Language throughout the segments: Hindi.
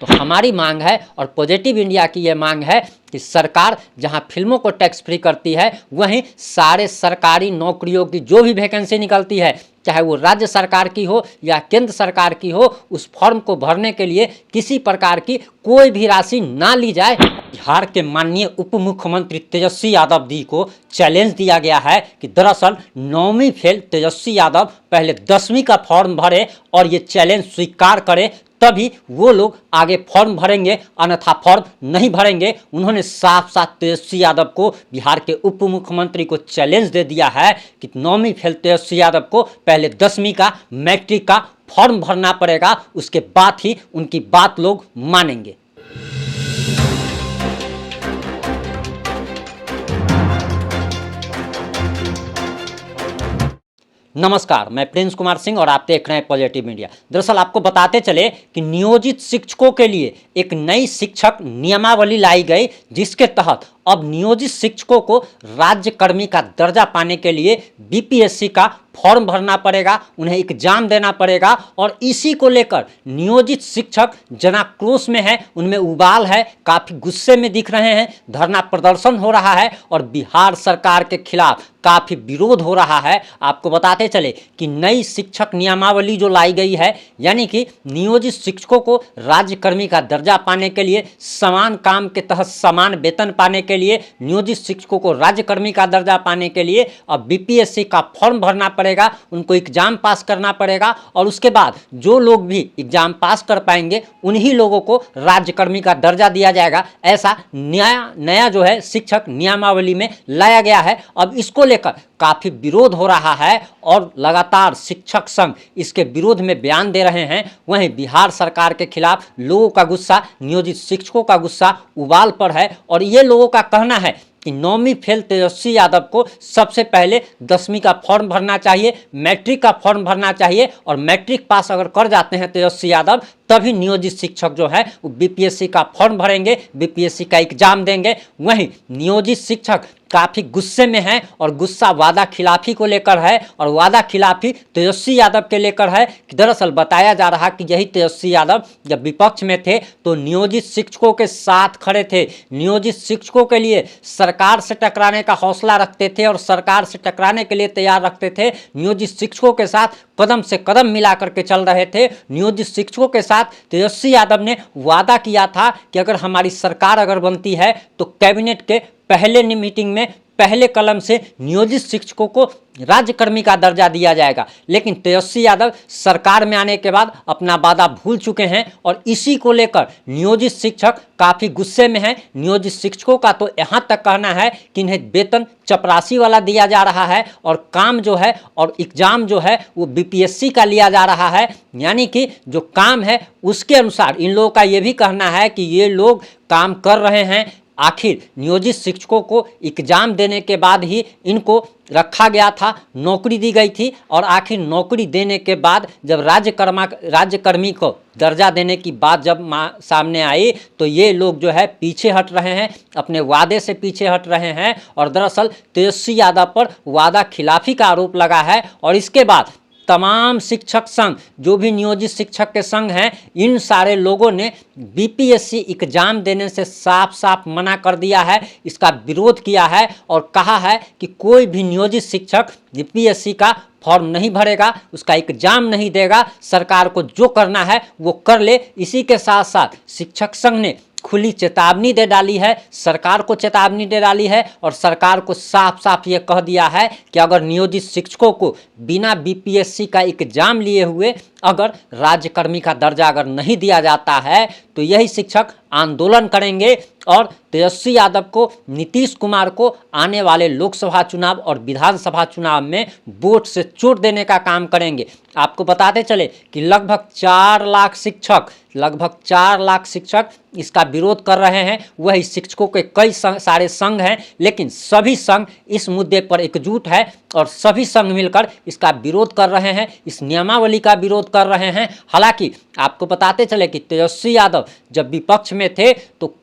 तो हमारी मांग है और पॉजिटिव इंडिया की ये मांग है कि सरकार जहां फिल्मों को टैक्स फ्री करती है, वहीं सारे सरकारी नौकरियों की जो भी वैकेंसी निकलती है, चाहे वो राज्य सरकार की हो या केंद्र सरकार की हो, उस फॉर्म को भरने के लिए किसी प्रकार की कोई भी राशि ना ली जाए। बिहार के माननीय उप मुख्यमंत्री तेजस्वी यादव जी को चैलेंज दिया गया है कि दरअसल 9वीं फेल तेजस्वी यादव पहले 10वीं का फॉर्म भरे और ये चैलेंज स्वीकार करे, तभी वो लोग आगे फॉर्म भरेंगे, अन्यथा फॉर्म नहीं भरेंगे। उन्होंने साफ साफ तेजस्वी यादव को, बिहार के उप मुख्यमंत्री को चैलेंज दे दिया है कि 9वीं फेल तेजस्वी यादव को पहले 10वीं का मैट्रिक का फॉर्म भरना पड़ेगा, उसके बाद ही उनकी बात लोग मानेंगे। नमस्कार, मैं प्रिंस कुमार सिंह और आप देख रहे हैं पॉजिटिव इंडिया। दरअसल आपको बताते चले कि नियोजित शिक्षकों के लिए एक नई शिक्षक नियमावली लाई गई, जिसके तहत अब नियोजित शिक्षकों को राज्यकर्मी का दर्जा पाने के लिए बीपीएससी का फॉर्म भरना पड़ेगा, उन्हें एग्जाम देना पड़ेगा। और इसी को लेकर नियोजित शिक्षक जनाक्रोश में है, उनमें उबाल है, काफ़ी गुस्से में दिख रहे हैं, धरना प्रदर्शन हो रहा है और बिहार सरकार के खिलाफ काफ़ी विरोध हो रहा है। आपको बताते चले कि नई शिक्षक नियमावली जो लाई गई है, यानी कि नियोजित शिक्षकों को राज्यकर्मी का दर्जा पाने के लिए, समान काम के तहत समान वेतन पाने के लिए, नियोजित शिक्षकों को राज्यकर्मी का दर्जा पाने के लिए अब बीपीएससी का फॉर्म भरना पड़ेगा, उनको एग्जाम पास करना पड़ेगा और उसके बाद जो लोग भी एग्जाम पास कर पाएंगे उन्हीं लोगों को राज्यकर्मी का दर्जा दिया जाएगा। ऐसा नया जो है शिक्षक नियमावली में लाया गया है। अब इसको लेकर काफ़ी विरोध हो रहा है और लगातार शिक्षक संघ इसके विरोध में बयान दे रहे हैं। वहीं बिहार सरकार के खिलाफ लोगों का गुस्सा, नियोजित शिक्षकों का गुस्सा उबाल पर है और ये लोगों का कहना है कि 9वीं फेल तेजस्वी यादव को सबसे पहले 10वीं का फॉर्म भरना चाहिए, मैट्रिक का फॉर्म भरना चाहिए और मैट्रिक पास अगर कर जाते हैं तेजस्वी यादव, तभी नियोजित शिक्षक जो है वो बीपीएससी का फॉर्म भरेंगे, बीपीएससी का एग्जाम देंगे। वहीं नियोजित शिक्षक काफ़ी गुस्से में हैं और गुस्सा वादा खिलाफी को लेकर है और वादा खिलाफी तेजस्वी यादव के लेकर है कि दरअसल बताया जा रहा कि यही तेजस्वी यादव जब विपक्ष में थे तो नियोजित शिक्षकों के साथ खड़े थे, नियोजित शिक्षकों के लिए सरकार से टकराने का हौसला रखते थे और सरकार से टकराने के लिए तैयार रखते थे, नियोजित शिक्षकों के साथ कदम से कदम मिला करके चल रहे थे। नियोजित शिक्षकों के साथ तेजस्वी यादव ने वादा किया था कि अगर हमारी सरकार अगर बनती है तो कैबिनेट के पहले मीटिंग में पहले कलम से नियोजित शिक्षकों को राज्यकर्मी का दर्जा दिया जाएगा। लेकिन तेजस्वी यादव सरकार में आने के बाद अपना वादा भूल चुके हैं और इसी को लेकर नियोजित शिक्षक काफ़ी गुस्से में हैं। नियोजित शिक्षकों का तो यहाँ तक कहना है कि इन्हें वेतन चपरासी वाला दिया जा रहा है और काम जो है और एग्ज़ाम जो है वो बीपीएससी का लिया जा रहा है, यानी कि जो काम है उसके अनुसार इन लोगों का ये भी कहना है कि ये लोग काम कर रहे हैं। आखिर नियोजित शिक्षकों को एग्जाम देने के बाद ही इनको रखा गया था, नौकरी दी गई थी और आखिर नौकरी देने के बाद जब राज्यकर्मी को दर्जा देने की बात जब सामने आई तो ये लोग जो है पीछे हट रहे हैं, अपने वादे से पीछे हट रहे हैं और दरअसल तेजस्वी यादव पर वादा खिलाफी का आरोप लगा है। और इसके बाद तमाम शिक्षक संघ, जो भी नियोजित शिक्षक के संघ हैं, इन सारे लोगों ने बीपीएससी एग्जाम देने से साफ साफ मना कर दिया है, इसका विरोध किया है और कहा है कि कोई भी नियोजित शिक्षक बीपीएससी का फॉर्म नहीं भरेगा, उसका एग्जाम नहीं देगा, सरकार को जो करना है वो कर ले। इसी के साथ साथ शिक्षक संघ ने खुली चेतावनी दे डाली है, सरकार को चेतावनी दे डाली है और सरकार को साफ साफ ये कह दिया है कि अगर नियोजित शिक्षकों को बिना बीपीएससी का एग्जाम लिए हुए अगर राज्यकर्मी का दर्जा अगर नहीं दिया जाता है तो यही शिक्षक आंदोलन करेंगे और तेजस्वी यादव को, नीतीश कुमार को आने वाले लोकसभा चुनाव और विधानसभा चुनाव में वोट से चोट देने का काम करेंगे। आपको बताते चले कि लगभग 4 लाख शिक्षक इसका विरोध कर रहे हैं। वही शिक्षकों के कई सारे संघ हैं, लेकिन सभी संघ इस मुद्दे पर एकजुट है और सभी संघ मिलकर इसका विरोध कर रहे हैं, इस नियमावली का विरोध कर रहे हैं। हालांकि आपको बताते चले कि तेजस्वी यादव जब विपक्ष में थे तो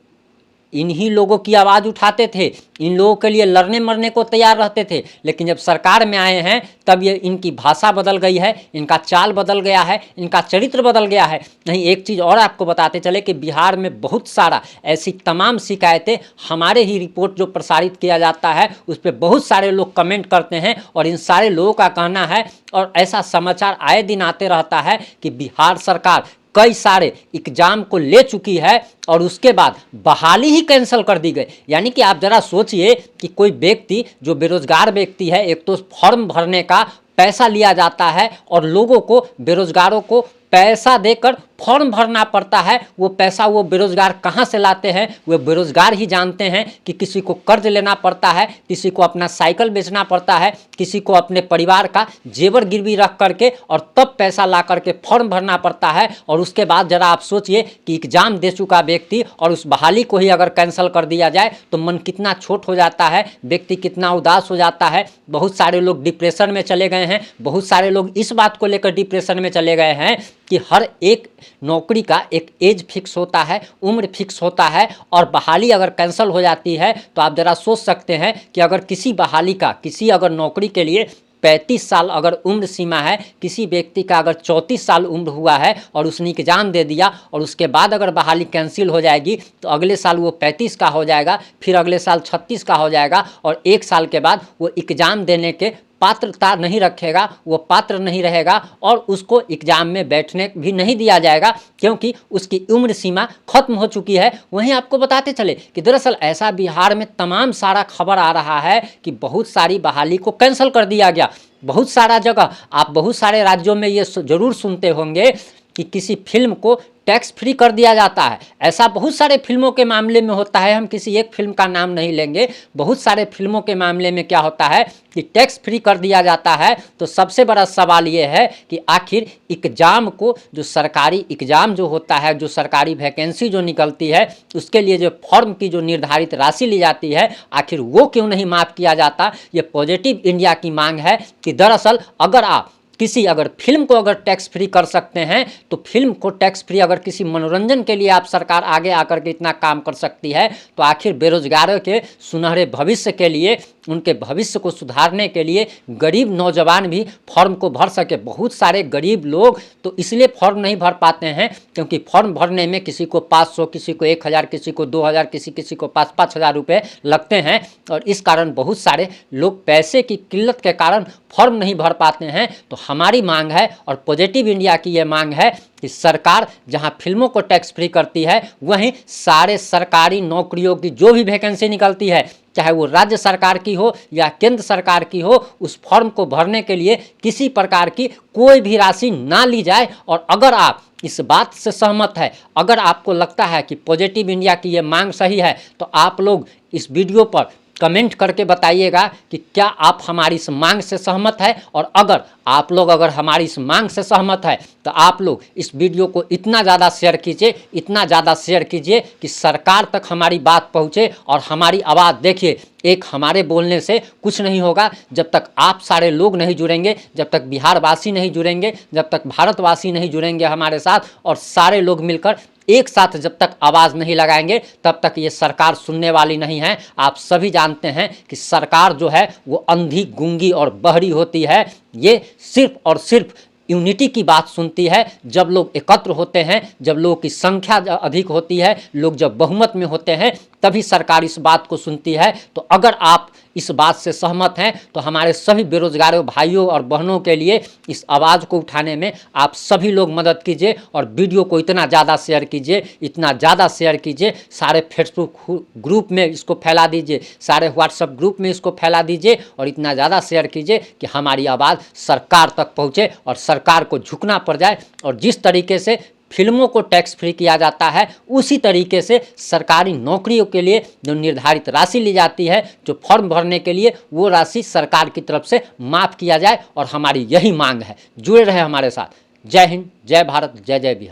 इन्हीं लोगों की आवाज़ उठाते थे, इन लोगों के लिए लड़ने मरने को तैयार रहते थे। लेकिन जब सरकार में आए हैं तब ये इनकी भाषा बदल गई है, इनका चाल बदल गया है, इनका चरित्र बदल गया है। नहीं, एक चीज़ और आपको बताते चले कि बिहार में बहुत सारा ऐसी तमाम शिकायतें, हमारे ही रिपोर्ट जो प्रसारित किया जाता है उस पर बहुत सारे लोग कमेंट करते हैं और इन सारे लोगों का कहना है, और ऐसा समाचार आए दिन आते रहता है कि बिहार सरकार कई सारे एग्जाम को ले चुकी है और उसके बाद बहाली ही कैंसिल कर दी गई। यानी कि आप ज़रा सोचिए कि कोई व्यक्ति जो बेरोजगार व्यक्ति है, एक तो फॉर्म भरने का पैसा लिया जाता है और लोगों को, बेरोजगारों को पैसा देकर फॉर्म भरना पड़ता है। वो पैसा वो बेरोजगार कहाँ से लाते हैं, वो बेरोजगार ही जानते हैं कि किसी को कर्ज लेना पड़ता है, किसी को अपना साइकिल बेचना पड़ता है, किसी को अपने परिवार का जेवर गिरवी रख करके और तब पैसा ला करके फॉर्म भरना पड़ता है। और उसके बाद ज़रा आप सोचिए कि एग्जाम दे चुका व्यक्ति और उस बहाली को ही अगर कैंसिल कर दिया जाए तो मन कितना छोट हो जाता है, व्यक्ति कितना उदास हो जाता है। बहुत सारे लोग डिप्रेशन में चले गए हैं, बहुत सारे लोग इस बात को लेकर डिप्रेशन में चले गए हैं कि हर एक नौकरी का एक एज फिक्स होता है, उम्र फिक्स होता है, और बहाली अगर कैंसिल हो जाती है तो आप ज़रा सोच सकते हैं कि अगर किसी बहाली का, किसी अगर नौकरी के लिए 35 साल अगर उम्र सीमा है, किसी व्यक्ति का अगर 34 साल उम्र हुआ है और उसने एग्जाम दे दिया और उसके बाद अगर बहाली कैंसिल हो जाएगी तो अगले साल वो 35 का हो जाएगा, फिर अगले साल 36 का हो जाएगा और एक साल के बाद वो एग्जाम देने के पात्रता नहीं रखेगा, वो पात्र नहीं रहेगा और उसको एग्जाम में बैठने भी नहीं दिया जाएगा क्योंकि उसकी उम्र सीमा खत्म हो चुकी है। वहीं आपको बताते चले कि दरअसल ऐसा बिहार में तमाम सारा खबर आ रहा है कि बहुत सारी बहाली को कैंसिल कर दिया गया। बहुत सारा जगह, आप बहुत सारे राज्यों में ये जरूर सुनते होंगे कि किसी फिल्म को टैक्स फ्री कर दिया जाता है। ऐसा बहुत सारे फिल्मों के मामले में होता है, हम किसी एक फिल्म का नाम नहीं लेंगे। बहुत सारे फिल्मों के मामले में क्या होता है कि टैक्स फ्री कर दिया जाता है। तो सबसे बड़ा सवाल ये है कि आखिर एग्ज़ाम को, जो सरकारी एग्ज़ाम जो होता है, जो सरकारी वैकेंसी जो निकलती है, उसके लिए जो फॉर्म की जो निर्धारित राशि ली जाती है, आखिर वो क्यों नहीं माफ़ किया जाता। ये पॉजिटिव इंडिया की मांग है कि दरअसल अगर आप किसी अगर फिल्म को अगर टैक्स फ्री कर सकते हैं तो फिल्म को टैक्स फ्री, अगर किसी मनोरंजन के लिए आप सरकार आगे आकर के इतना काम कर सकती है तो आखिर बेरोजगारों के सुनहरे भविष्य के लिए, उनके भविष्य को सुधारने के लिए गरीब नौजवान भी फॉर्म को भर सके। बहुत सारे गरीब लोग तो इसलिए फॉर्म नहीं भर पाते हैं क्योंकि फॉर्म भरने में किसी को 500, किसी को 1000, किसी को 2000, किसी को 5-5 हज़ार रुपये लगते हैं और इस कारण बहुत सारे लोग पैसे की किल्लत के कारण फॉर्म नहीं भर पाते हैं। तो हमारी मांग है और पॉजिटिव इंडिया की ये मांग है कि सरकार जहां फिल्मों को टैक्स फ्री करती है वहीं सारे सरकारी नौकरियों की जो भी वैकेंसी निकलती है, चाहे वो राज्य सरकार की हो या केंद्र सरकार की हो, उस फॉर्म को भरने के लिए किसी प्रकार की कोई भी राशि ना ली जाए। और अगर आप इस बात से सहमत है, अगर आपको लगता है कि पॉजिटिव इंडिया की ये मांग सही है, तो आप लोग इस वीडियो पर कमेंट करके बताइएगा कि क्या आप हमारी इस मांग से सहमत है। और अगर आप लोग अगर हमारी इस मांग से सहमत है तो आप लोग इस वीडियो को इतना ज़्यादा शेयर कीजिए, इतना ज़्यादा शेयर कीजिए कि सरकार तक हमारी बात पहुँचे और हमारी आवाज़। देखिए, एक हमारे बोलने से कुछ नहीं होगा जब तक आप सारे लोग नहीं जुड़ेंगे, जब तक बिहारवासी नहीं जुड़ेंगे, जब तक भारतवासी नहीं जुड़ेंगे हमारे साथ, और सारे लोग मिलकर एक साथ जब तक आवाज़ नहीं लगाएंगे तब तक ये सरकार सुनने वाली नहीं है। आप सभी जानते हैं कि सरकार जो है वो अंधी, गूंगी और बहरी होती है। ये सिर्फ और सिर्फ यूनिटी की बात सुनती है जब लोग एकत्र होते हैं, जब लोगों की संख्या अधिक होती है, लोग जब बहुमत में होते हैं, तभी सरकार इस बात को सुनती है। तो अगर आप इस बात से सहमत हैं तो हमारे सभी बेरोजगारों भाइयों और बहनों के लिए इस आवाज़ को उठाने में आप सभी लोग मदद कीजिए और वीडियो को इतना ज़्यादा शेयर कीजिए, इतना ज़्यादा शेयर कीजिए। सारे फेसबुक ग्रुप में इसको फैला दीजिए, सारे व्हाट्सएप ग्रुप में इसको फैला दीजिए और इतना ज़्यादा शेयर कीजिए कि हमारी आवाज़ सरकार तक पहुँचे और सरकार को झुकना पड़ जाए। और जिस तरीके से फिल्मों को टैक्स फ्री किया जाता है उसी तरीके से सरकारी नौकरियों के लिए जो निर्धारित राशि ली जाती है, जो फॉर्म भरने के लिए, वो राशि सरकार की तरफ से माफ़ किया जाए। और हमारी यही मांग है। जुड़े रहे हमारे साथ। जय हिंद, जय भारत, जय जय बिहार।